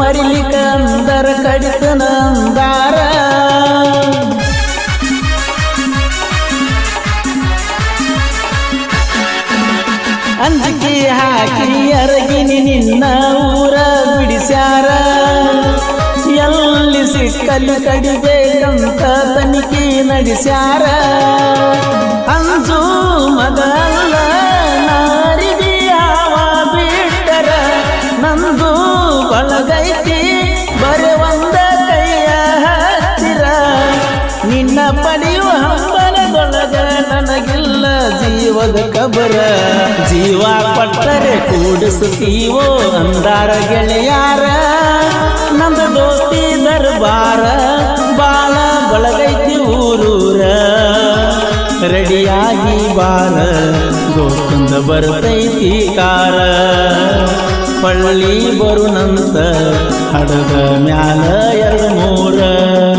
ಮರಿಲಿಕ ಅಂದರ ಕಡಿತನ ಅಂದಾರ ಅಂಜಿಕೆ ಹಾಕಿ ಅರಗಿನಿ ನಿನ್ನ ಊರ ಬಿಡಿಸ್ಯಾರ ಎಲ್ಲಿ ಸಿಕ್ಕಲ್ಲಿ ಕಡಿಬೇಕಂತ ತನಿಖೆ ನಡೆಸ್ಯಾರ ಅಂಜು ಮಗಲ್ಲ ನಾರಿಗೆ ಯಾವ ಬಿಟ್ಟರ ನಂದು ಬಳಗೈತಿ ಬರೆ ಒಂದ ಕೈಯ ಹತ್ತಿರ ನಿನ್ನ ಪಡೆಯುವ ಹಂಬಲದೊಳಗ ನನಗಿಲ್ಲ ಜೀವದ ಕಬರ ಜೀವ ಕೊಟ್ಟರೆ ಕೂಡಿಸುತ್ತೀವೋ ಅಂದಾರ ಗೆಳೆಯಾರ ನಂದ ದೋಸ್ತಿ ದರ್ಬಾರ ಬಾಳ ಬಳಗೈತಿ ಊರೂರ ರೆಡಿಯಾಗಿ ಬಾರ ದೋಸ್ತಂದ ಬರ್ತೈತಿ ಕಾರ ಪಳ್ಳಿ ಬರುನಂತ ಹಡದ ಮ್ಯಾಲ 2-3